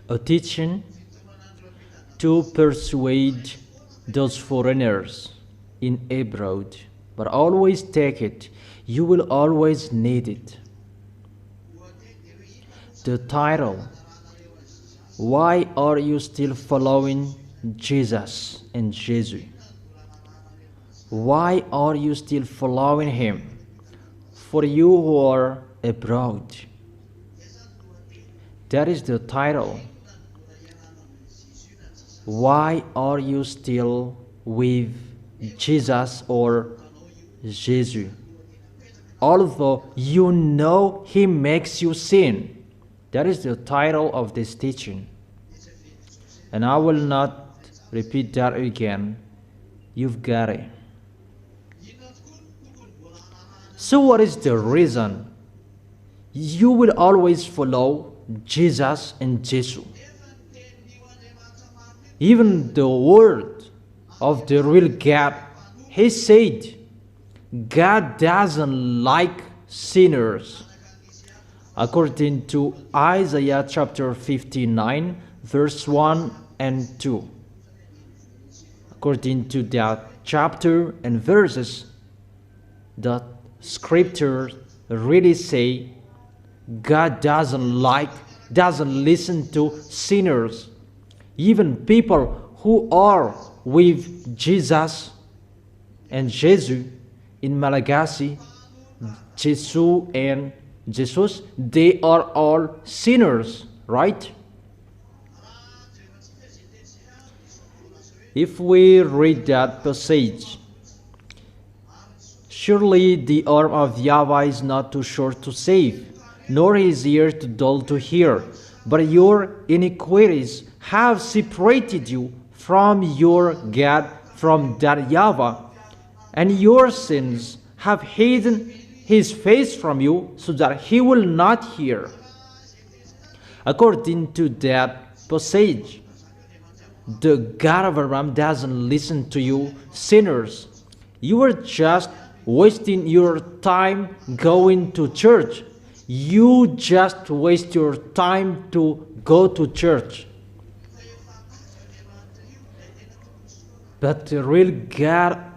a teaching to persuade those foreigners in abroad, but always take it. You will always need it. The title, why are you still following Jesus and Jesus? Why are you still following him? For you who are abroad. That is the title. Why are you still with Jesus or Jesus? Although you know he makes you sin. That is the title of this teaching. And I will not repeat that again. You've got it. So what is the reason you will always follow Jesus and Jesus? Even the word of the real God, he said, God doesn't like sinners. According to Isaiah chapter 59, verse 1 and 2. According to that chapter and verses, the scriptures really say God doesn't listen to sinners. Even people who are with Jesus and Jesus in Malagasy, Jesus and Jesus, they are all sinners, right? If we read that passage, surely the arm of YAHVAH is not too short to save, nor his ear too dull to hear. But your iniquities have separated you from your God, from that YAHVAH, and your sins have hidden his face from you, so that he will not hear. According to that passage, the God of Abraham doesn't listen to you sinners. You are just wasting your time going to church. You just waste your time to go to church. But the real God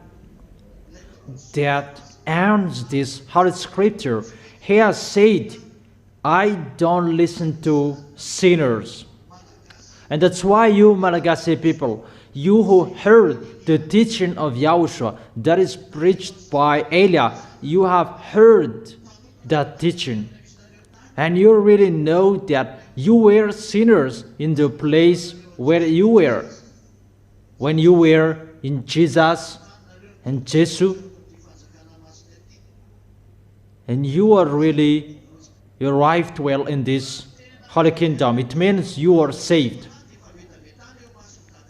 that owns this Holy Scripture, he has said, I don't listen to sinners. And that's why you Malagasy people, you who heard the teaching of YAHOSHUAH that is preached by Elia, you have heard that teaching. And you really know that you were sinners in the place where you were. When you were in Jesus and Jesus. And you arrived well in this Holy Kingdom. It means you are saved.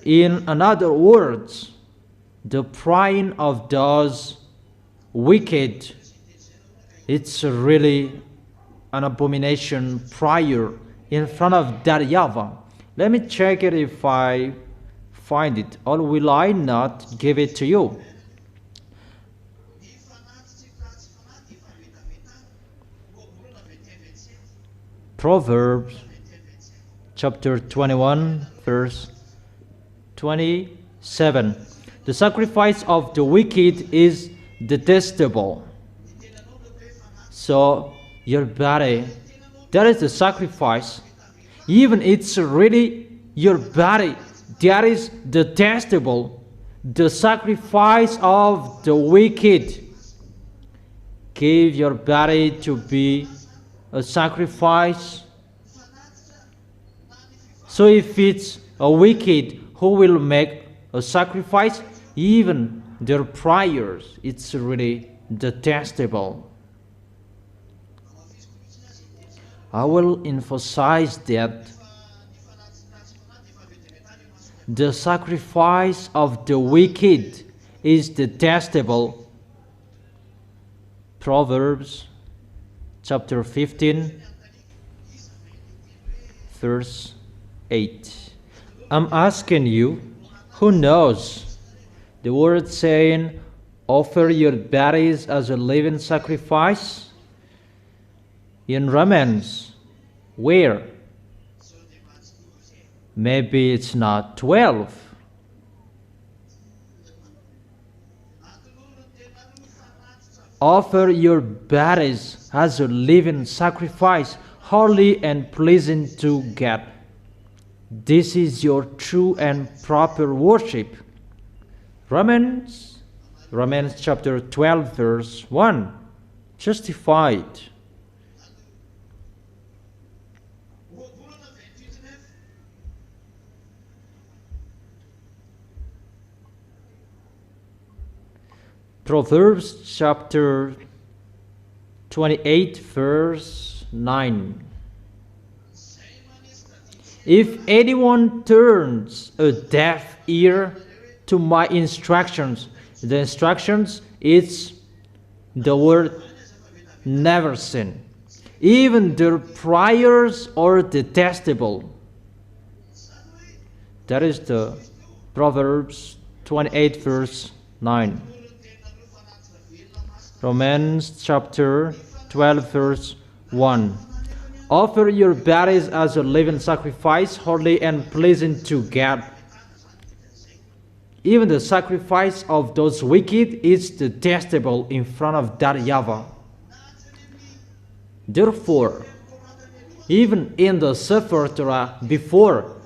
In other words, the praying of those wicked, it's really an abomination prayer in front of that YAHVAH. Let me check it if I find it, or will I not give it to you? Proverbs chapter 21, verse 27. The sacrifice of the wicked is detestable. So your body, that is the sacrifice. Even it's really your body that is detestable. The sacrifice of the wicked. Give your body to be a sacrifice. So if it's a wicked who will make a sacrifice, even their prayers, it's really detestable. I will emphasize that the sacrifice of the wicked is detestable. Proverbs chapter 15, verse 8. I'm asking you, who knows? The word saying, offer your bodies as a living sacrifice. In Romans, where? Maybe it's not 12. Offer your bodies as a living sacrifice, holy and pleasing to God. This is your true and proper worship. Romans chapter 12 verse 1. Justified. Proverbs chapter 28 verse 9. If anyone turns a deaf ear to my instructions, the instructions is the word never sin. Even their prayers are detestable. That is the Proverbs 28 verse 9. Romans chapter 12 verse 1. Offer your bodies as a living sacrifice, holy and pleasing to God. Even the sacrifice of those wicked is detestable in front of that YAHVAH. Therefore, even in the Sefer Torah before,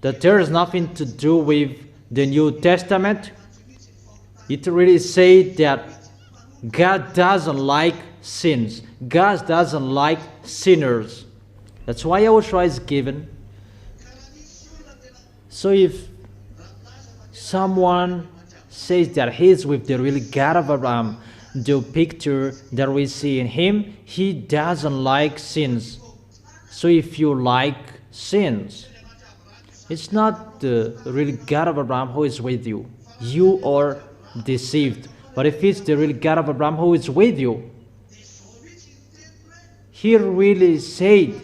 that there is nothing to do with the New Testament, it really says that God doesn't like sins. God doesn't like sinners. That's why YAHOSHUAH is given. So if someone says that he is with the real God of Abraham, the picture that we see in him, he doesn't like sins. So if you like sins, it's not the real God of Abraham who is with you. You are deceived. But if it's the real God of Abraham who is with you, he really said,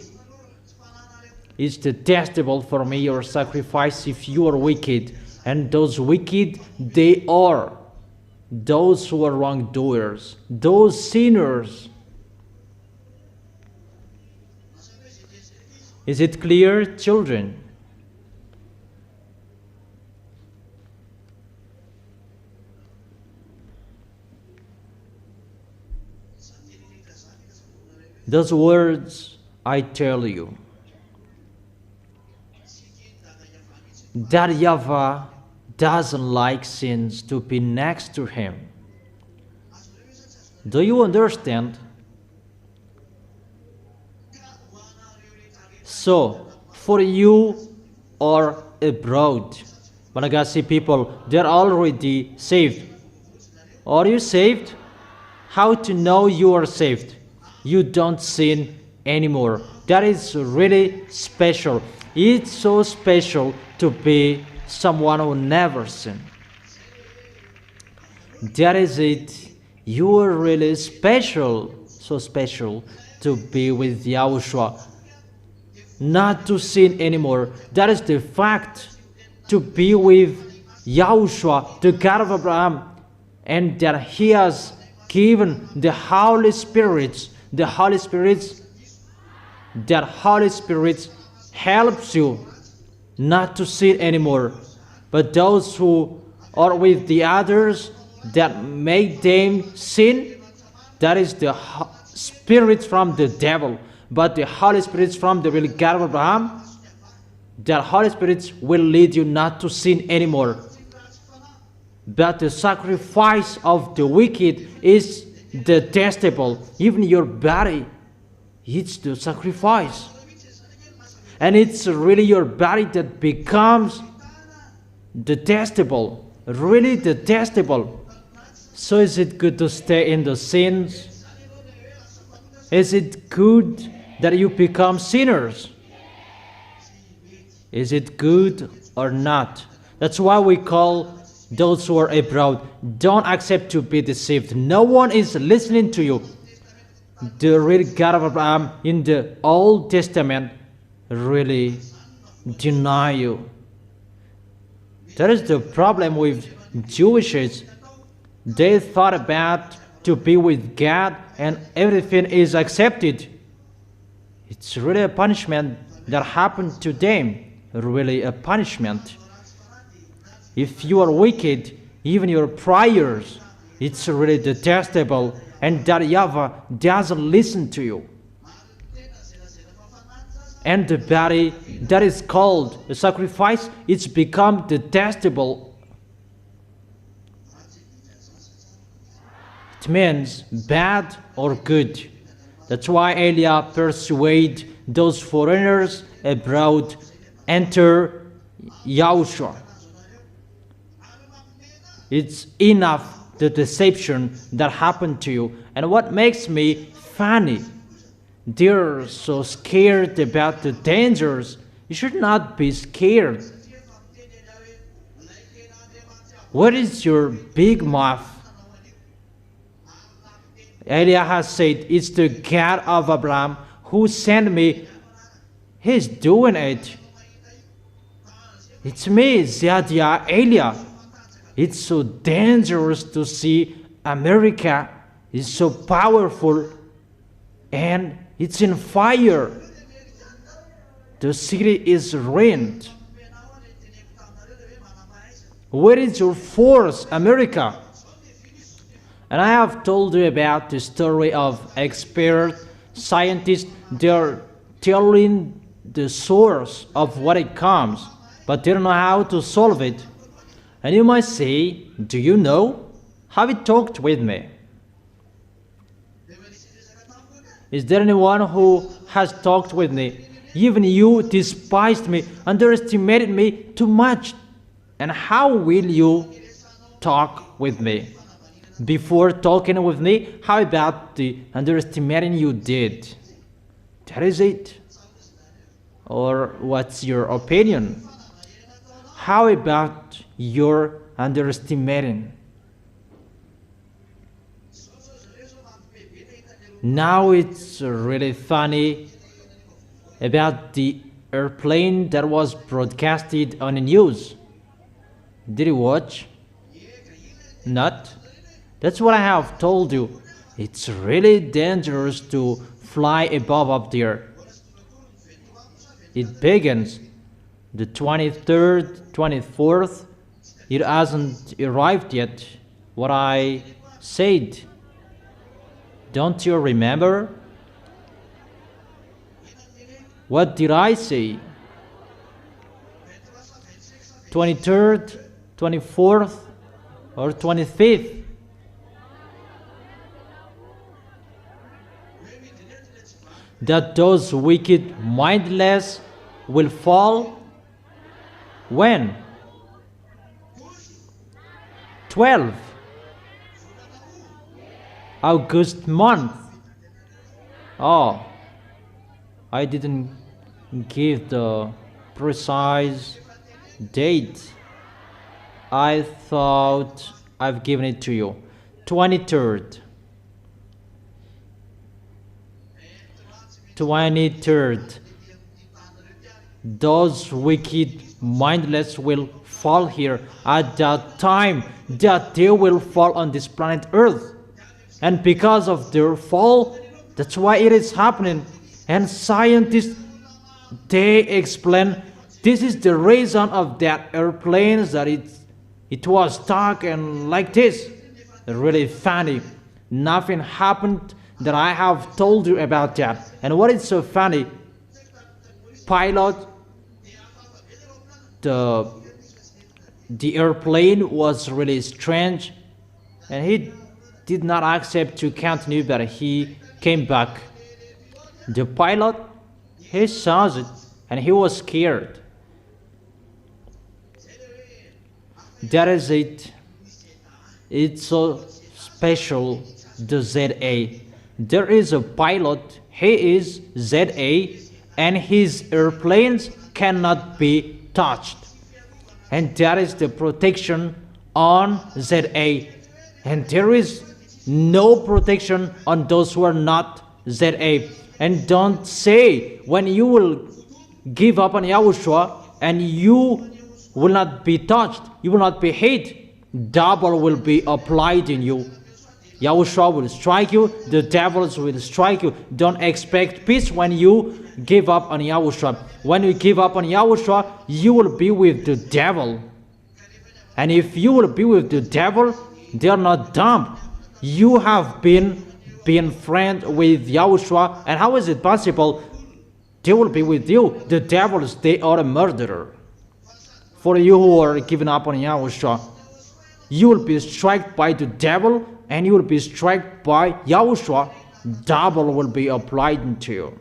it's detestable for me your sacrifice if you are wicked. And those wicked, they are those who are wrongdoers, those sinners. Is it clear, children? Those words I tell you, that YAHVAH doesn't like sins to be next to him. Do you understand? So, for you or abroad, Malagasy people, they're already saved. Are you saved? How to know you are saved? You don't sin anymore. That is really special. It's so special to be someone who never sinned. That is it. You are really special, so special to be with YAHOSHUAH. Not to sin anymore. That is the fact. To be with YAHOSHUAH, the God of Abraham, and that He has given the Holy Spirit. The Holy Spirit, that Holy Spirit helps you not to sin anymore. But those who are with the others that make them sin, that is the spirit from the devil. But the Holy Spirit from the real God of Abraham, that Holy Spirit will lead you not to sin anymore. But the sacrifice of the wicked is detestable. Even your body, it's the sacrifice. And it's really your body that becomes detestable, really detestable. So is it good to stay in the sins? Is it good that you become sinners? Is it good or not? That's why we call those who are abroad, don't accept to be deceived. No one is listening to you. The real God of Abraham in the Old Testament really deny you. That is the problem with Jewishes. They thought about to be with God and everything is accepted. It's really a punishment that happened to them. really a punishment. If you are wicked, even your prayers, it's really detestable, and that YAHVAH doesn't listen to you. And the body that is called a sacrifice, it's become detestable. It means bad or good. That's why Elia persuade those foreigners abroad enter YAHOSHUAH. It's enough the deception that happened to you. And what makes me funny, they're so scared about the dangers. You should not be scared. What is your big mouth? Elia has said, it's the God of Abraham who sent me. He's doing it. It's me, Zadia Elia. It's so dangerous to see America is so powerful and it's in fire. The city is ruined. Where is your force, America? And I have told you about the story of expert scientists. They're telling the source of what it comes, but they don't know how to solve it. And you might say, do you know? Have you talked with me? Is there anyone who has talked with me? Even you despised me, underestimated me too much. And how will you talk with me? Before talking with me, how about the underestimating you did? That is it. Or what's your opinion? How about your underestimating? Now it's really funny about the airplane that was broadcasted on the news. Did you watch? Not? That's what I have told you. It's really dangerous to fly above up there. It begins the 23rd, 24th. It hasn't arrived yet. What I said. Don't you remember? What did I say? 23rd, 24th, or 25th? That those wicked, mindless will fall? When? 12. August month. Oh, I didn't give the precise date. I thought I've given it to you. 23rd. 23rd. Those wicked, mindless will fall here at that time that they will fall on this planet Earth. And because of their fall, that's why it is happening. And scientists, they explain this is the reason of that airplanes that it was stuck and like this. Really funny. Nothing happened that I have told you about that. And what is so funny, pilot, the airplane was really strange, and he did not accept to continue, but he came back. The pilot, he saw it, and he was scared. That is it. It's so special, the ZA. There is a pilot, he is ZA, and his airplanes cannot be touched. And that is the protection on ZA. And there is no protection on those who are not ZA. And don't say when you will give up on YAHOSHUAH and you will not be touched, you will not be hit, double will be applied in you. Yahushua will strike you. The devils will strike you. Don't expect peace when you give up on Yahushua. When you give up on Yahushua, you will be with the devil. And if you will be with the devil, they are not dumb. You have been friend with Yahushua. And how is it possible? They will be with you. The devils, they are a murderer. For you who are giving up on Yahushua, you will be struck by the devil and you will be struck by Yahushua. Double will be applied to you.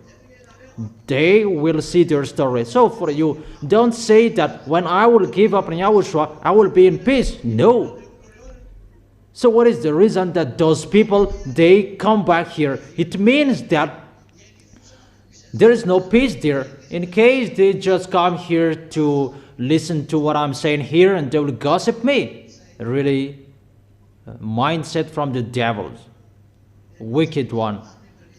They will see their story. So for you, don't say that when I will give up on Yahushua, I will be in peace. No. So what is the reason that those people, they come back here? It means that there is no peace there. In case they just come here to listen to what I'm saying here and they will gossip me. Really, mindset from the devils. Wicked one.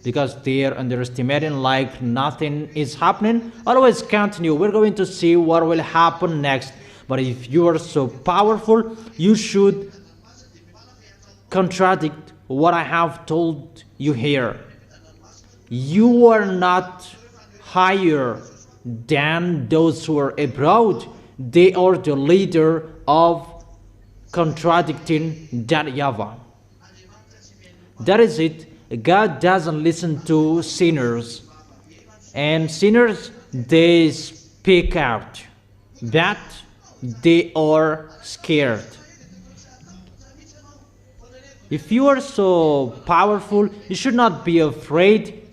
Because they are underestimating like nothing is happening. Always continue. We're going to see what will happen next. But if you are so powerful, you should contradict what I have told you here. You are not higher than those who are abroad. They are the leader of contradicting that YAHVAH. That is it. God doesn't listen to sinners. And sinners, they speak out. That they are scared. If you are so powerful, you should not be afraid.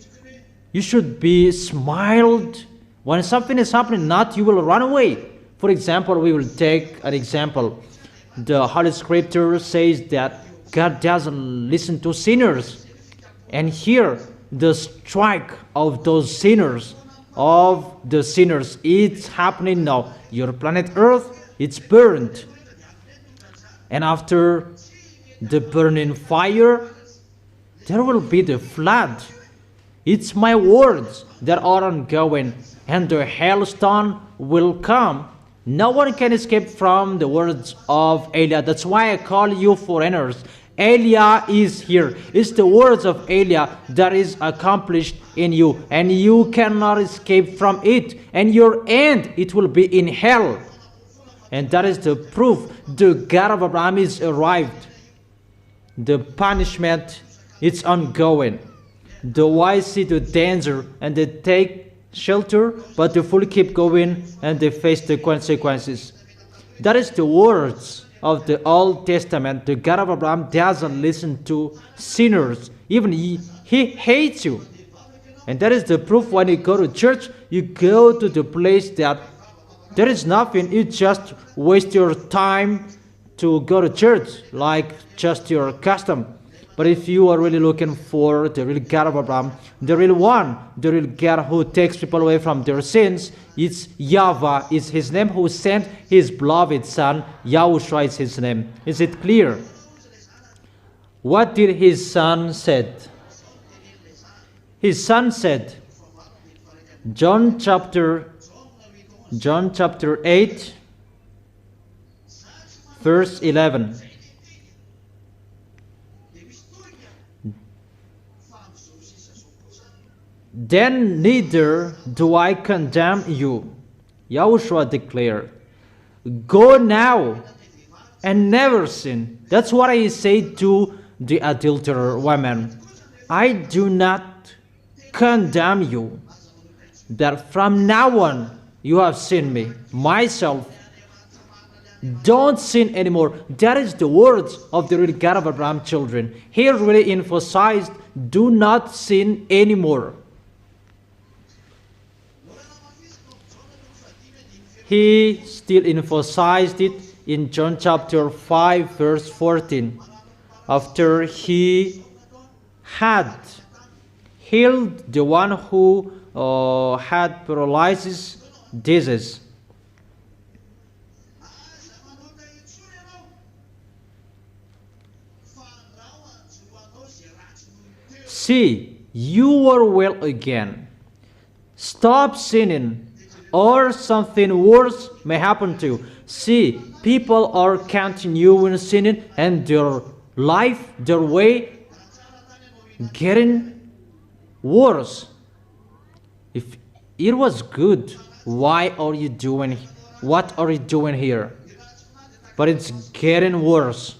You should be smiled. When something is happening, not you will run away. For example, we will take an example. The Holy Scripture says that God doesn't listen to sinners. And here, the strike of those sinners, it's happening now. Your planet Earth, it's burned. And after the burning fire, there will be the flood. It's my words that are ongoing, and the hailstone will come. No one can escape from the words of Elia. That's why I call you foreigners. Elia is here. It's the words of Elia that is accomplished in you, and you cannot escape from it. And your end, it will be in hell. And that is the proof. The God of Abraham is arrived. The punishment, it's ongoing. The wise see the danger and they take shelter, but the fool keep going and they face the consequences. That is the words of the Old Testament. The God of Abraham doesn't listen to sinners. Even he hates you. And that is the proof. When you go to church, you go to the place that there is nothing. You just waste your time to go to church, like just your custom. But if you are really looking for the real God of Abraham, the real one, the real God who takes people away from their sins, it's YAHVAH is his name, who sent his beloved son. YAHOSHUAH is his name. Is it clear? What did his son said? His son said, John chapter 8, verse 11. Then neither do I condemn you, YAHOSHUAH declared. Go now and never sin. That's what I say to the adulterer woman. I do not condemn you, that from now on you have seen me, myself. Don't sin anymore. That is the words of the real God of Abraham children. Here really emphasized, do not sin anymore. He still emphasized it in John chapter 5, verse 14. After he had healed the one who had paralysis disease. See, you are well again. Stop sinning, or something worse may happen to you. See, people are continuing sinning and their life, their way, getting worse. If it was good, why are you doing? What are you doing here? But it's getting worse.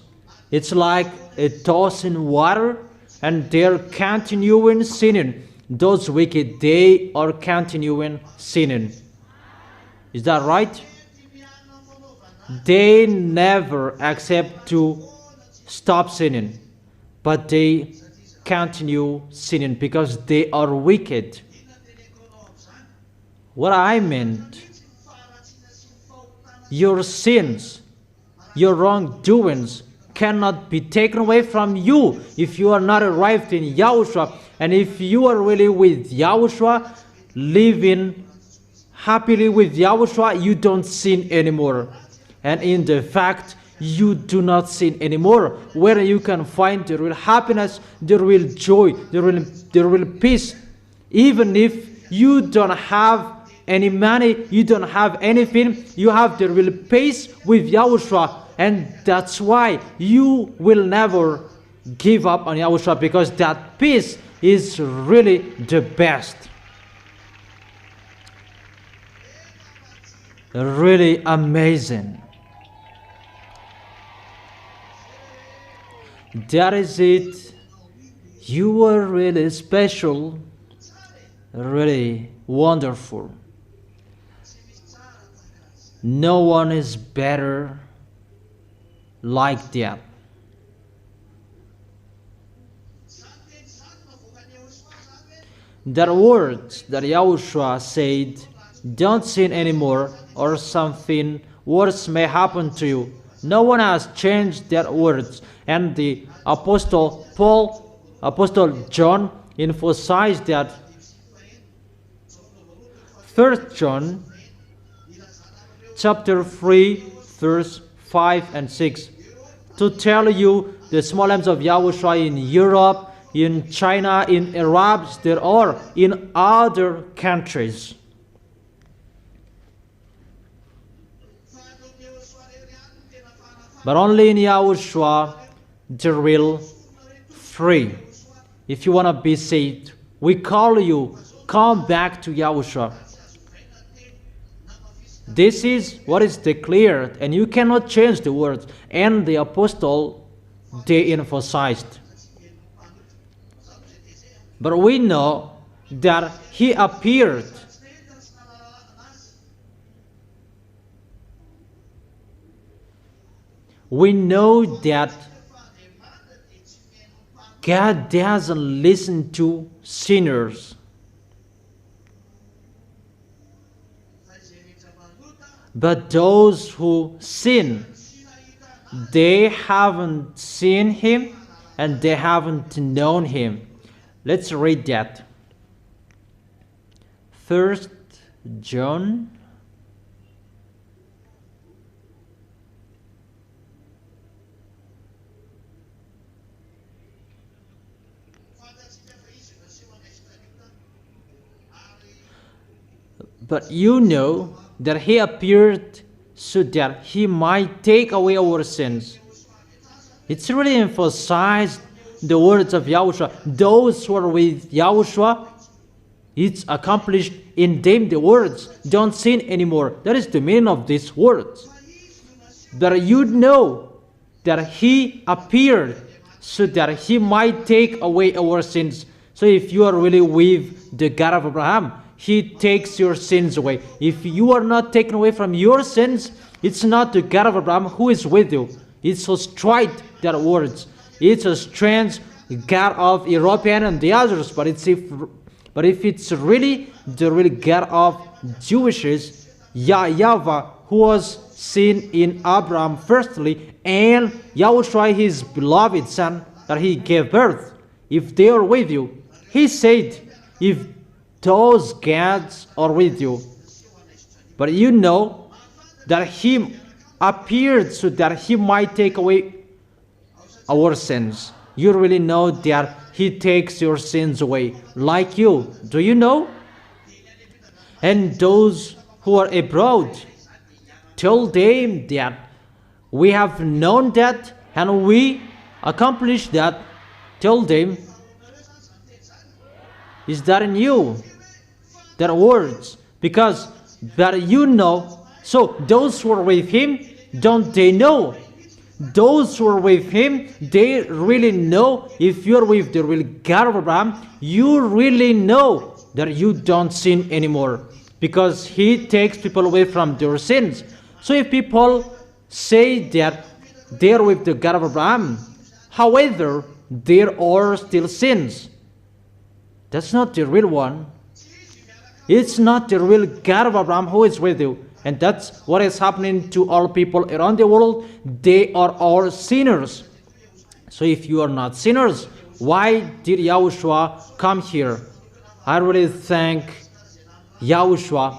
It's like a toss in water, and they're continuing sinning. Those wicked, they are continuing sinning. Is that right? They never accept to stop sinning, but they continue sinning because they are wicked. What I meant, your sins, your wrongdoings cannot be taken away from you if you are not arrived in Yahushua. And if you are really with Yahushua, living happily with Yahushua, you don't sin anymore. And in the fact, you do not sin anymore, where you can find the real happiness, the real joy, the real peace. Even if you don't have any money, you don't have anything, you have the real peace with Yahushua. And that's why you will never give up on Yahushua, because that peace is really the best. Really amazing. That is it. You are really special, really wonderful. No one is better like that. That words that Yahushua said, don't sin anymore, or something worse may happen to you. No one has changed that words. And the Apostle John emphasized that. 1 John chapter 3 verse 5 and 6, to tell you the small lambs of Yahushua in Europe, in China, in Arabs, there are in other countries. But only in Yahushua the real free. If you want to be saved, we call you, come back to Yahushua. This is what is declared, and you cannot change the words. And the apostle, they emphasized. But we know that he appeared. We know that God doesn't listen to sinners. But those who sin, they haven't seen him and they haven't known him. Let's read that. 1 John But you know that he appeared so that he might take away our sins. It's really emphasized the words of Yahushua. Those who are with Yahushua, it's accomplished in them the words, don't sin anymore. That is the meaning of these words. That you know that he appeared so that he might take away our sins. So if you are really with the God of Abraham, he takes your sins away. If you are not taken away from your sins, it's not the God of Abraham who is with you. It's so straight, that words. It's a strange God of European and the others, but if it's really the real God of Jewishes, YAHVAH, who was seen in Abraham firstly, and Yahushua, his beloved son, that he gave birth, if they are with you, he said, if those gods are with you, but you know that he appeared so that he might take away our sins. You really know that he takes your sins away, like you. Do you know? And those who are abroad, tell them that we have known that, and we accomplish that, tell them, is that in you? Their words, because that you know. So those who are with him, don't they know? Those who are with him, they really know. If you're with the real God of Abraham, you really know that you don't sin anymore, because he takes people away from their sins. So if people say that they're with the God of Abraham, however, there are still sins, that's not the real one. It's not the real God of Abraham who is with you. And that's what is happening to all people around the world. They are all sinners. So if you are not sinners, why did Yahushua come here? I really thank Yahushua,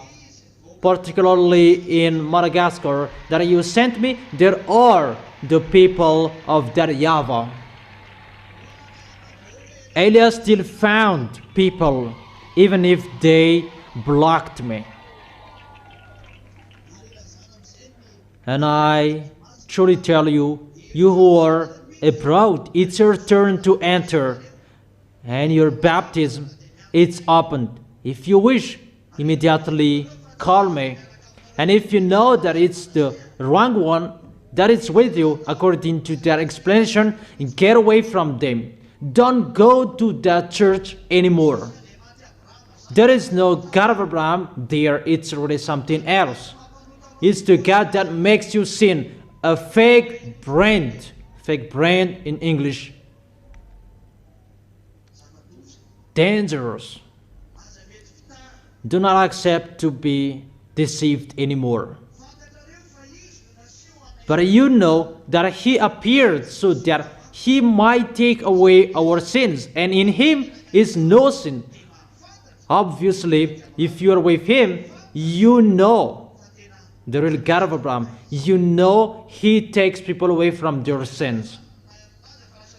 particularly in Madagascar, that you sent me. There are the people of that YAHVAH. Elias still found people, even if they blocked me. And I truly tell you, you who are abroad, it's your turn to enter. And your baptism, it's opened. If you wish, immediately call me. And if you know that it's the wrong one, that is with you, according to their explanation, get away from them. Don't go to that church anymore. There is no God of Abraham there. It's really something else. It's the God that makes you sin. A fake brand. Fake brand in English. Dangerous. Do not accept to be deceived anymore. But you know that he appeared so that he might take away our sins. And in him is no sin. Obviously, if you are with him, you know the real God of Abraham. You know he takes people away from their sins.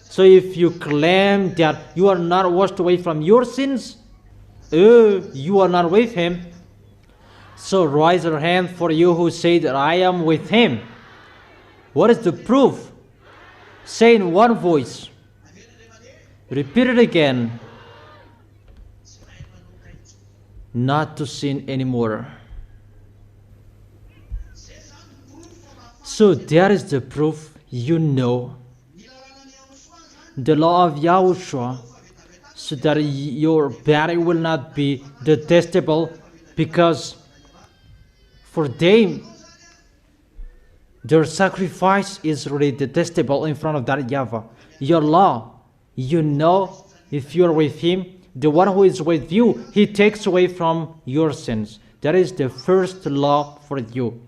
So if you claim that you are not washed away from your sins, you are not with him. So raise your hand for you who say that I am with him. What is the proof? Say in one voice. Repeat it again. Not to sin anymore. So there is the proof. You know the law of Yahushua, so that your body will not be detestable, because for them their sacrifice is really detestable in front of that YAHVAH. Your law, you know, if you are with him, the one who is with you, he takes away from your sins. That is the first law for you.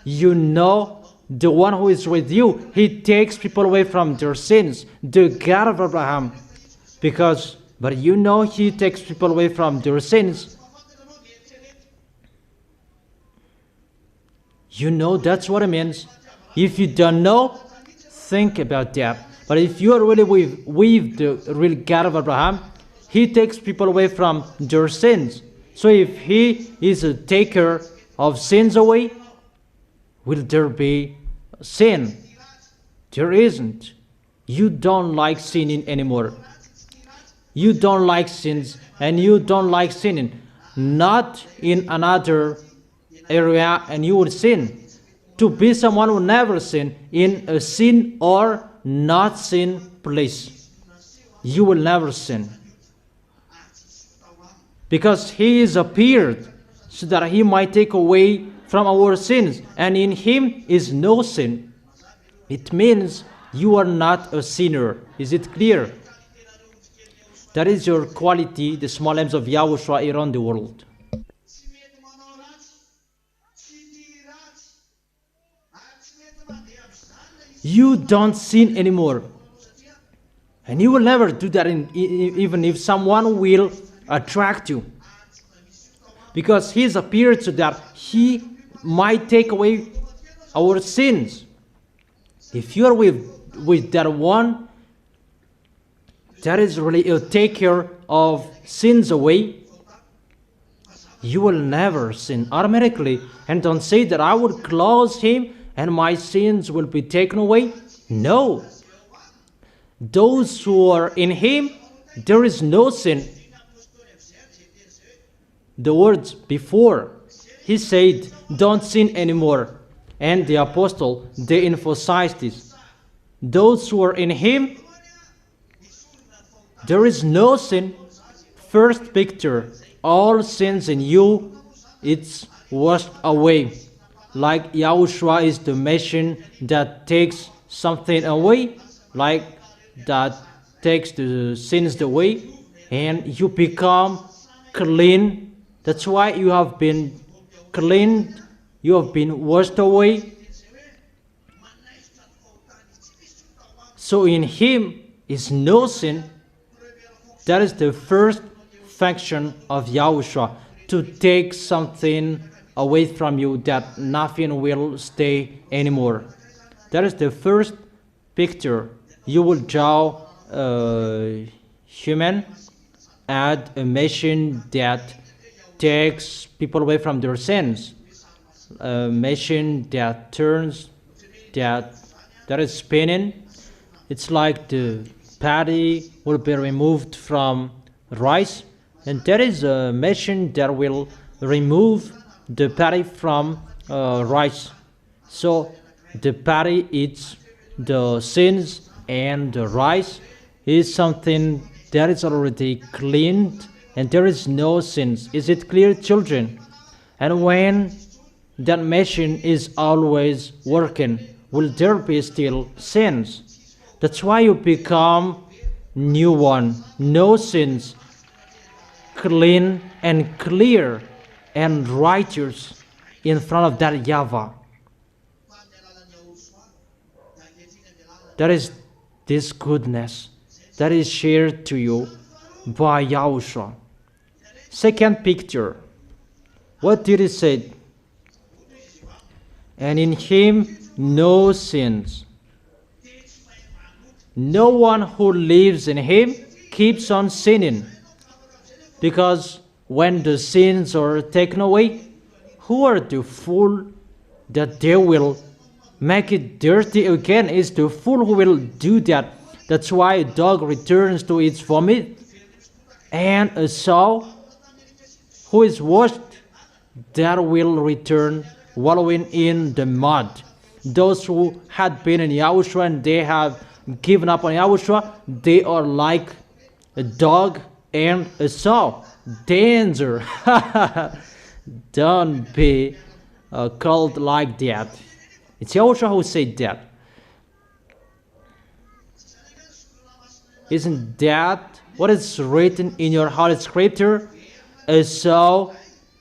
You know the one who is with you, he takes people away from their sins. The God of Abraham. But you know he takes people away from their sins. You know that's what it means. If you don't know, think about that. But if you are really with the real God of Abraham, he takes people away from their sins. So if he is a taker of sins away, will there be sin? There isn't. You don't like sinning anymore. You don't like sins, and you don't like sinning. Not in another area and you would sin. To be someone who never sin in a sin or not sin place, you will never sin. Because he is appeared so that he might take away from our sins, and in him is no sin. It means you are not a sinner. Is it clear? That is your quality, the small lambs of Yahushua around the world. You don't sin anymore. And you will never do that even if someone will attract you. Because he has appeared so that he might take away our sins. If you are with that one, that is really a taker of sins away, you will never sin automatically. And don't say that I would close him and my sins will be taken away. No. those who are in him, there is no sin. The words before, he said, don't sin anymore. And the apostle, they emphasize this. Those who are in him, there is no sin. First picture, all sins in you, it's washed away. Like YAHOSHUAH is the machine that takes something away, like that takes the sins away, and you become clean. That's why you have been cleaned, you have been washed away. So in him is no sin. That is the first function of YAHOSHUAH, to take something away from you, that nothing will stay anymore. That is the first picture. You will draw a human, add a machine that takes people away from their sins, a machine that turns, that is spinning. It's like the patty will be removed from rice, and there is a machine that will remove the patty from rice. So the patty eats the sins, and the rice is something that is already cleaned, and there is no sins. Is it clear, children? And when that machine is always working, will there be still sins? That's why you become new one, no sins, clean and clear and righteous in front of that YAHVAH. That is this goodness that is shared to you by YAHOSHUAH. Second picture, what did he say? And in him no sins. No one who lives in him keeps on sinning, because when the sins are taken away, who are the fool that they will make it dirty again? Is the fool who will do that. That's why a dog returns to its vomit, and a sow who is washed, that will return wallowing in the mud. Those who had been in YAHOSHUAH and they have given up on YAHOSHUAH, they are like a dog and a sow. Danger. Don't be called like that. It's YAHOSHUAH who said that. Isn't that what is written in your Holy Scripture? A sow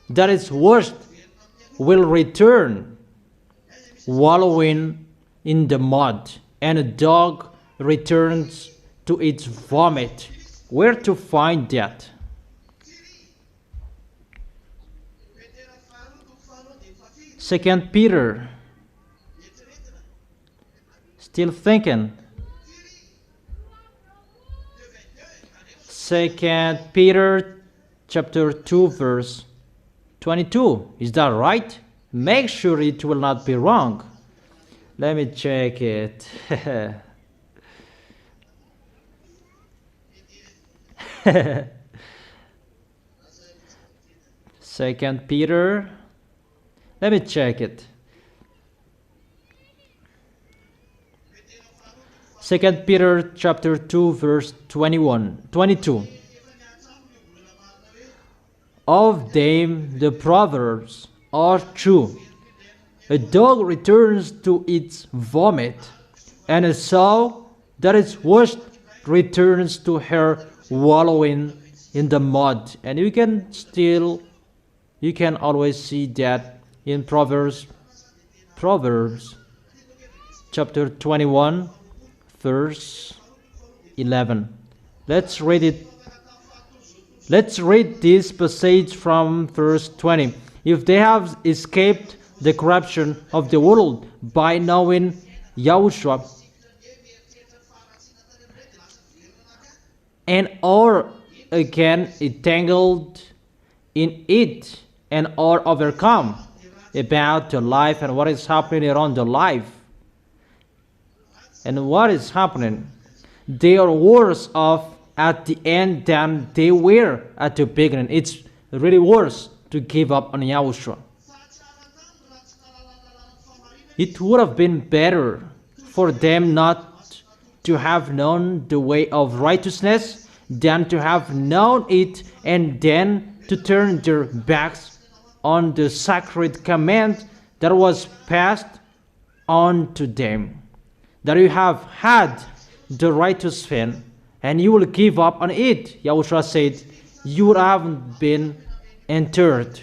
that is washed will return wallowing in the mud, and a dog returns to its vomit. Where to find that? Second Peter. Still thinking. Second Peter chapter 2 verse 22. Is that right? Make sure it will not be wrong. Let me check it. Second Peter. Let me check it. Second Peter chapter 2 verse 22. Of them the proverbs are true. A dog returns to its vomit, and a sow that is washed returns to her wallowing in the mud. And you can always see that in Proverbs chapter 21 verse 11. Let's read it. Let's read this passage from verse 20. If they have escaped the corruption of the world by knowing YAHOSHUAH, and are again entangled in it, and are overcome about the life and what is happening around the life. And what is happening? they are worse off at the end than they were at the beginning. It's really worse to give up on Yahushua. It would have been better for them not to have known the way of righteousness than to have known it and then to turn their backs on the sacred command that was passed on to them. That you have had the righteous faith and you will give up on it. Yahushua said, you haven't been entered.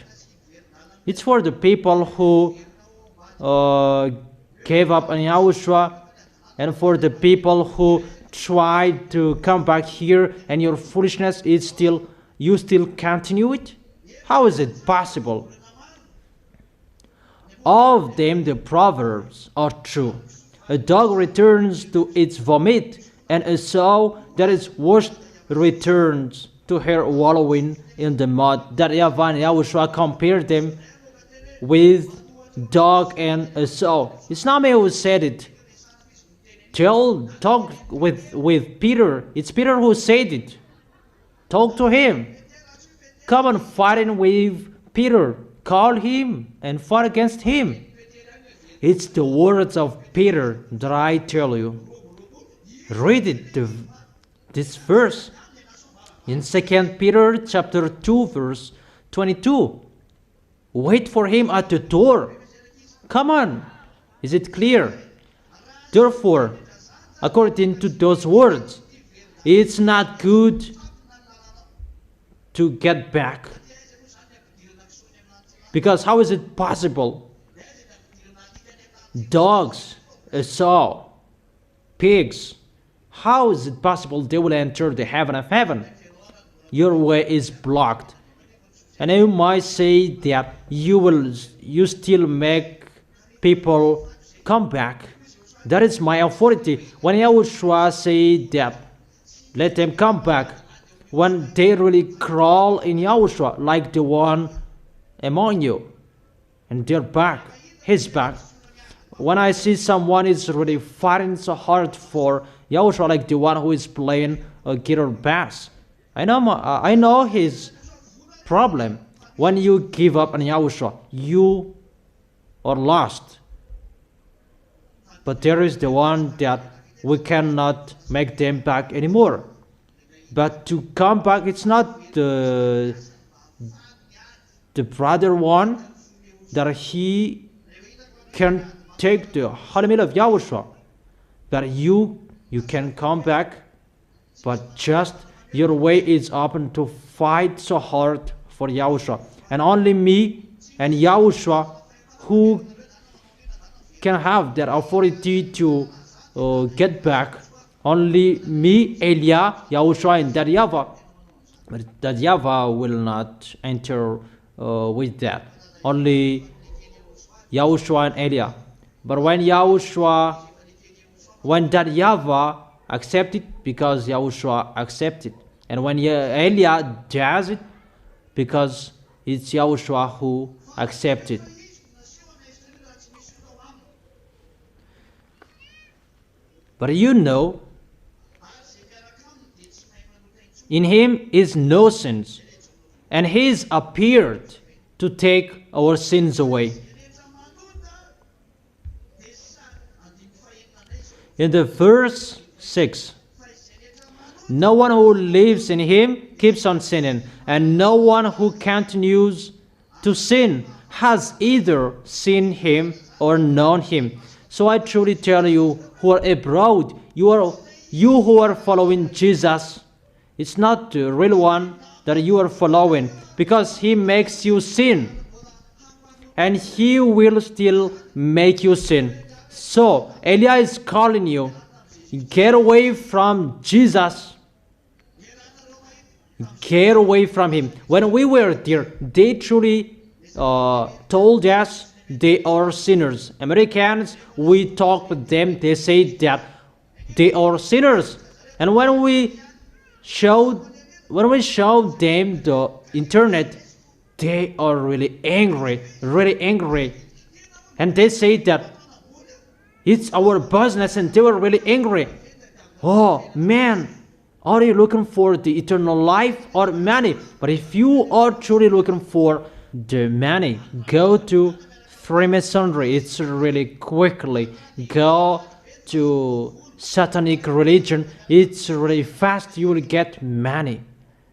It's for the people who gave up on Yahushua, and for the people who tried to come back here, and your foolishness is still, you still continue it? How is it possible? Of them the proverbs are true. A dog returns to its vomit, and a sow that is washed returns to her wallowing in the mud. That YAHVAH and Yahushua compared them with dog and a sow. It's not me who said it. Talk with Peter. It's Peter who said it. Talk to him. Come and fight with Peter. Call him and fight against him. It's the words of Peter that I tell you. Read it, this verse. In 2 Peter chapter 2 verse 22. Wait for him at the door. Come on. Is it clear? Therefore, according to those words, it's not good to get back. Because how is it possible? Dogs, a sow, pigs, how is it possible they will enter the heaven of heaven? Your way is blocked. And you might say that you still make people come back. That is my authority. When Yahushua said that, let them come back. When they really crawl in Yahushua, like the one among you, and they're back, he's back. When I see someone is really fighting so hard for Yahushua, like the one who is playing a guitar bass, I know his problem. When you give up on Yahushua, you are lost. But there is the one that we cannot make them back anymore. But to come back, it's not the brother one that he can take the holy meal of Yahushua. But you can come back, but just your way is open to fight so hard for Yahushua. And only me and Yahushua who can have that authority to get back. Only me, Elia, Yahushua, and that YAHVAH. But that YAHVAH will not enter with that. Only Yahushua and Elia. But when that YAHVAH accepted, because Yahushua accepted. And when Elia does it, because it's Yahushua who accepted. But you know, in him is no sins, and he is appeared to take our sins away. In the verse 6, no one who lives in him keeps on sinning, and no one who continues to sin has either seen him or known him. So I truly tell you who are abroad, you who are following Jesus, it's not the real one that you are following, because he makes you sin, and he will still make you sin. So Elia is calling you, get away from Jesus. Get away from him. When we were there, they truly told us they are sinners. Americans, we talk with them, they say that they are sinners. And when we showed them the internet, they are really angry. And they say that it's our business, and they were really angry. oh man, are you looking for the eternal life or money? But if you are truly looking for the money, go to Freemasonry. It's really quickly. Go to satanic religion. It's really fast. You will get money.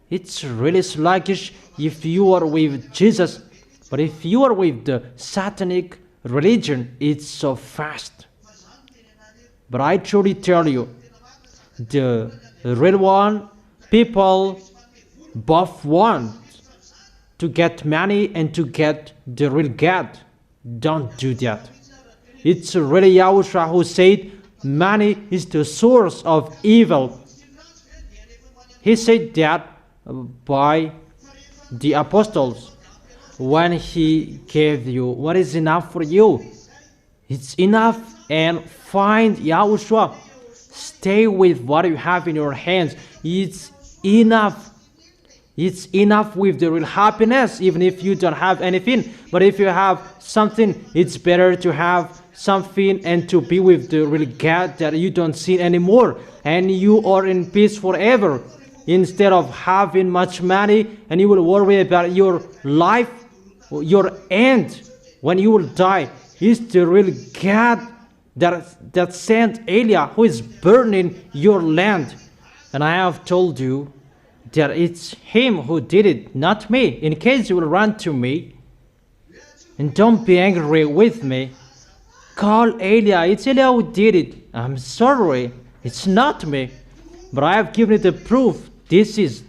It's really sluggish if you are with Jesus. But if you are with the satanic religion, it's so fast. But I truly tell you, the real one, people both want to get money and to get the real God. Don't do that. It's really YAHOSHUAH who said money is the source of evil. He said that by the apostles when he gave you what is enough for you. It's enough, and find YAHOSHUAH. Stay with what you have in your hands. It's enough. It's enough with the real happiness, even if you don't have anything. But if you have something, it's better to have something and to be with the real God that you don't see anymore. And you are in peace forever. Instead of having much money and you will worry about your life, your end, when you will die. It's the real God that sent Elijah, who is burning your land. And I have told you that it's him who did it, not me. In case you will run to me, and don't be angry with me, call Elijah. It's Elijah who did it. I'm sorry, it's not me. But I have given you the proof. This is,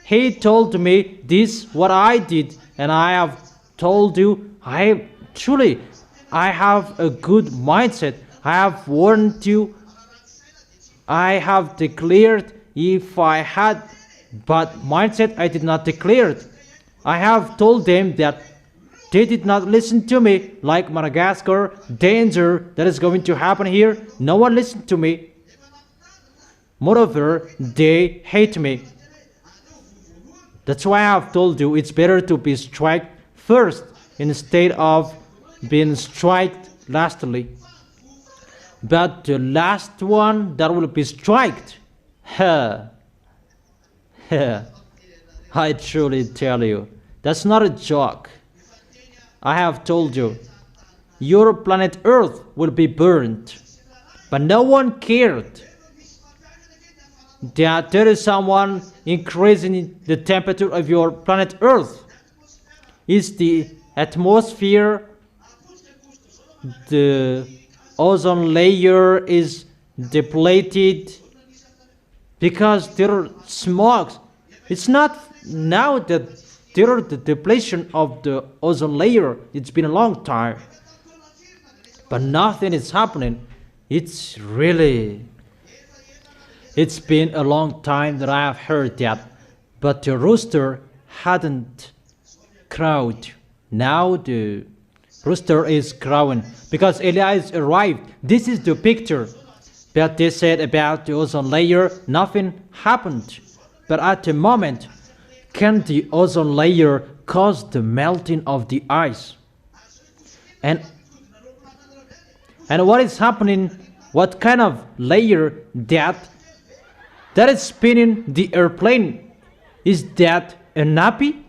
he told me this, what I did. And I have told you, I have a good mindset. I have warned you. I have declared. If I had bad mindset, I did not declare it. I have told them that they did not listen to me, like Madagascar, danger that is going to happen here. No one listened to me. Moreover, they hate me. That's why I have told you it's better to be struck first instead of being struck lastly. But the last one that will be struck, I truly tell you, that's not a joke. I have told you, your planet Earth will be burned, but no one cared that there is someone increasing the temperature of your planet Earth. It's the atmosphere, the ozone layer is depleted because there are smokes. It's not now that there are the depletion of the ozone layer. It's been a long time, but nothing is happening. It's been a long time that I have heard that, but the rooster hadn't crowed. Now the rooster is crowing because Elias arrived. This is the picture. But they said about the ozone layer, nothing happened. But at the moment, can the ozone layer cause the melting of the ice? And what is happening? What kind of layer that is spinning the airplane? Is that a nappy?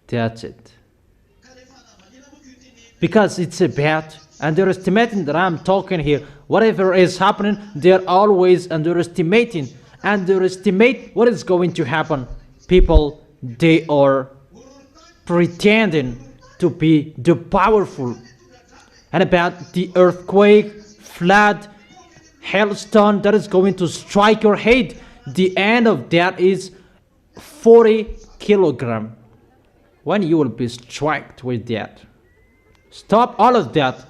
That's it. Because it's about underestimating that I'm talking here. Whatever is happening, they're always underestimating. Underestimate what is going to happen. People, they are pretending to be the powerful. And about the earthquake, flood, hailstone that is going to strike your head, the end of that is 40 kilograms. When you will be struck with that. Stop all of that.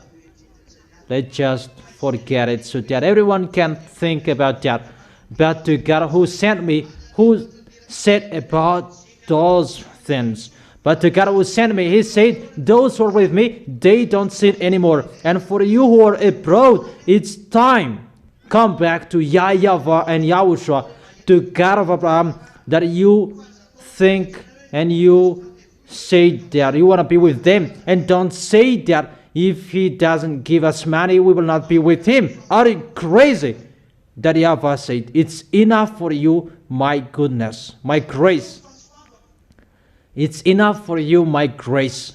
Let's just forget it so that everyone can think about that. But the God who sent me, who said about those things. But the God who sent me, he said, those who are with me, they don't sin anymore. And for you who are abroad, it's time. Come back to YAHVAH and YAHOSHUAH, to God of Abraham, that you think and you say that you want to be with them, and don't say that if he doesn't give us money, we will not be with him. Are you crazy? That YAHVAH said, it's enough for you, my goodness, my grace. It's enough for you, my grace.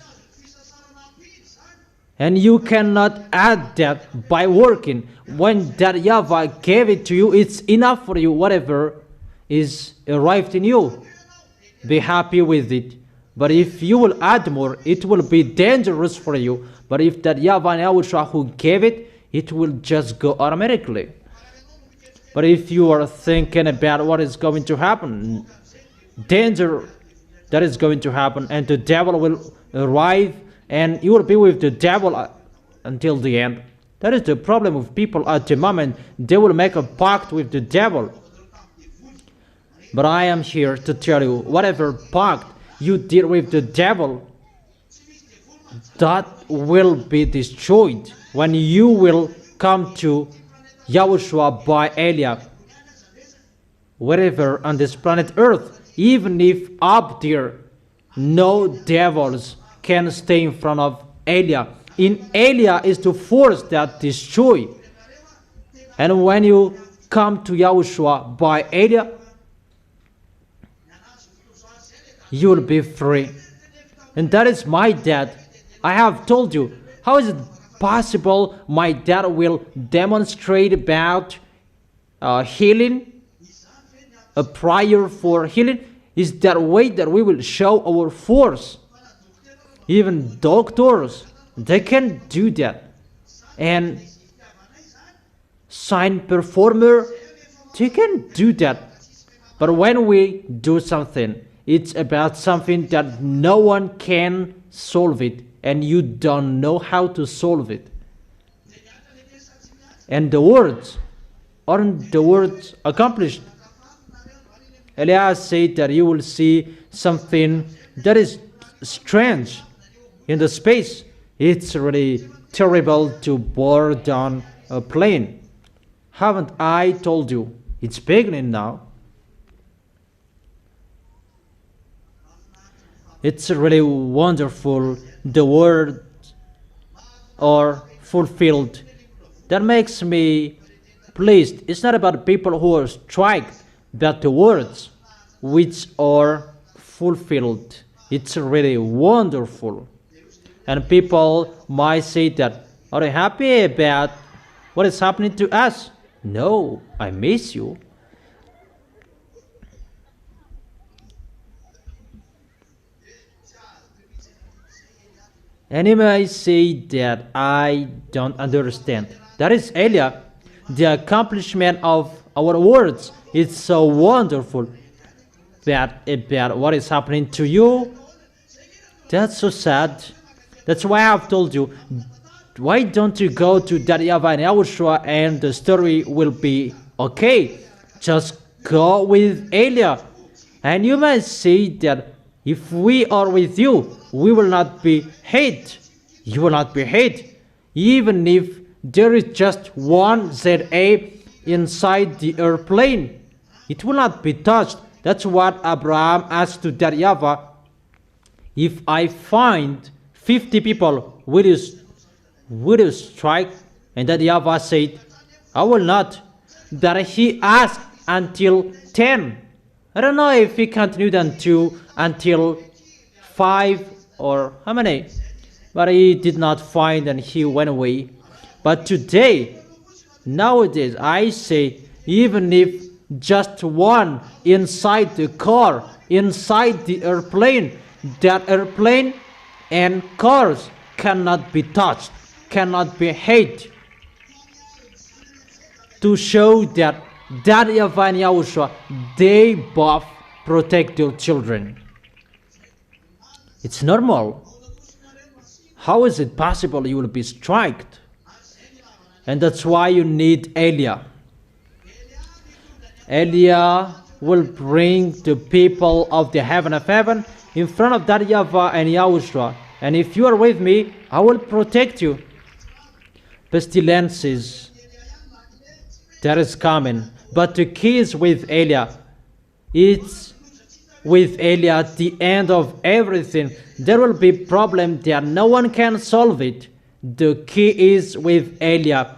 And you cannot add that by working. When that YAHVAH gave it to you, it's enough for you, whatever is arrived in you. Be happy with it. But if you will add more, it will be dangerous for you. But if that YAHVAH YAHOSHUAH who gave it, it will just go automatically. But if you are thinking about what is going to happen, danger that is going to happen, and the devil will arrive, and you will be with the devil until the end. That is the problem with people at the moment. They will make a pact with the devil. But I am here to tell you, whatever pact you did with the devil, that will be destroyed when you will come to YAHOSHUAH by Elia. Wherever on this planet Earth, even if up there no devils can stay in front of Elia. In Elia is the force that destroy. And when you come to YAHOSHUAH by Elia, you will be free. And that is my dad. I have told you, how is it possible my dad will demonstrate about healing, a prayer for healing? Is that way that we will show our force. Even doctors, they can do that. And sign performer, they can do that. But when we do something, it's about something that no one can solve it, and you don't know how to solve it. And the words, aren't the words accomplished? Elias said that you will see something that is strange in the space. It's really terrible to board on a plane. Haven't I told you? It's beginning now. It's really wonderful. The words are fulfilled. That makes me pleased. It's not about people who are struck, but the words which are fulfilled. It's really wonderful. And people might say that, are you happy about what is happening to us? No, I miss you. And you may say that I don't understand. That is Elia. The accomplishment of our words is so wonderful. That about what is happening to you, that's so sad. That's why I have told you, why don't you go to that YAHVAH YAHOSHUAH and the story will be okay. Just go with Elia. And you may say that if we are with you, we will not be hate. You will not be hate. Even if there is just one ZA inside the airplane, it will not be touched. That's what Abraham asked to that YAHVAH. If I find 50 people, will you strike? And that YAHVAH said, I will not. That he asked until 10. I don't know if he continued until 5 or how many. But he did not find and he went away. But today, nowadays, I say, even if just one inside the car, inside the airplane, that airplane and cars cannot be touched, cannot be hit. To show that YAHVAH and YAHOSHUAH, they both protect their children. It's normal. How is it possible you will be struck? And that's why you need Elia. Elia will bring the people of the heaven of heaven in front of that YAHVAH and YAHOSHUAH. And if you are with me, I will protect you. Pestilences, that is coming. But the key is with Elia. It's with Elia at the end of everything. There will be problem that no one can solve it. The key is with Eliab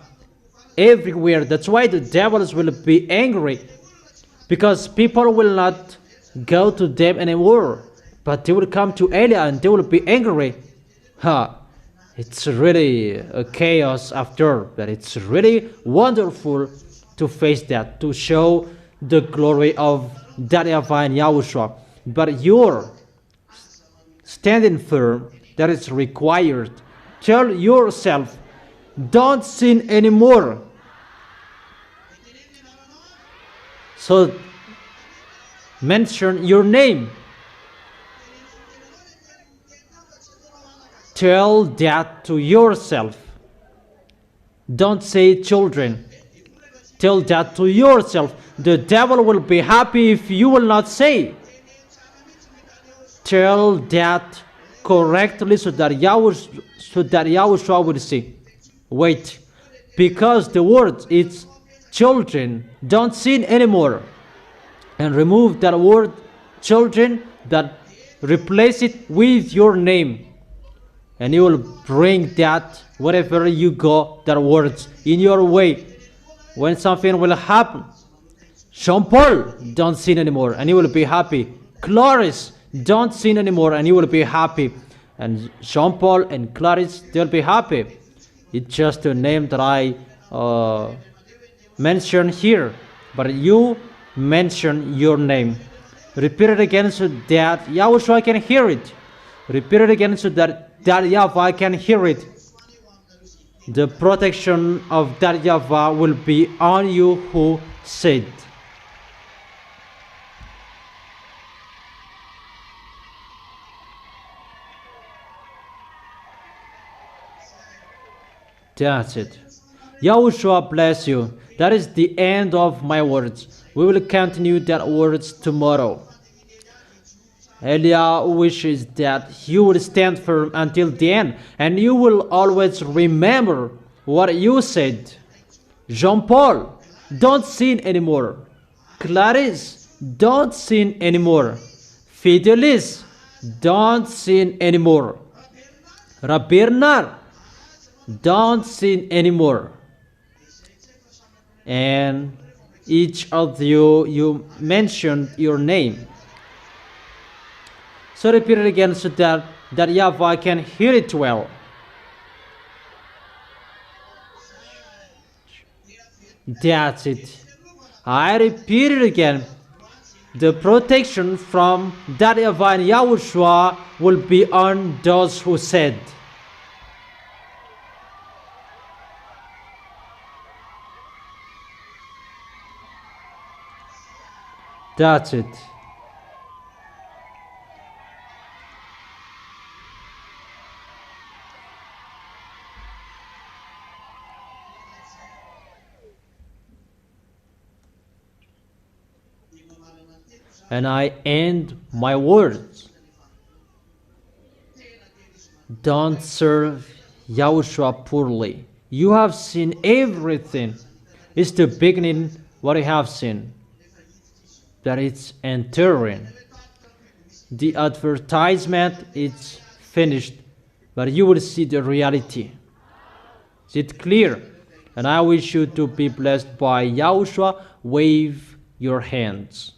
everywhere. That's why the devils will be angry, because people will not go to them anymore, but they will come to Eliab and they will be angry. It's really a chaos after, but it's really wonderful to face that, to show the glory of YAHVAH and YAHOSHUAH. But you're standing firm, that is required. Tell yourself, don't sin anymore. So mention your name. Tell that to yourself. Don't say children. Tell that to yourself. The devil will be happy if you will not say. Tell that correctly so that YAHOSHUAH will say, wait, because the word is children, don't sin anymore. And remove that word children, that replace it with your name. And you will bring that wherever you go, that words in your way. When something will happen, Jean-Paul, don't sin anymore, and you will be happy. Clarice, don't sin anymore, and you will be happy. And Jean-Paul and Clarice, they'll be happy. It's just a name that I mentioned here, but you mention your name. Repeat it again so that YAHOSHUAH can hear it. Repeat it again so that YAHVAH can hear it. The protection of YAHVAH will be on you who said. That's it. YAHOSHUAH bless you. That is the end of my words. We will continue that words tomorrow. Elia wishes that you will stand firm until the end, and you will always remember what you said. Jean-Paul, don't sin anymore. Clarice, don't sin anymore. Fidelis, don't sin anymore. Bernard, don't sin anymore. And each of you mentioned your name. So repeat it again so that YAHVAH can hear it well. That's it. I repeat it again. The protection from YAHVAH and YAHOSHUAH will be on those who said. That's it. And I end my words. Don't serve YAHOSHUAH poorly. You have seen everything. It's the beginning what you have seen. That it's entering. The advertisement is finished, but you will see the reality. Is it clear? And I wish you to be blessed by YAHOSHUAH. Wave your hands.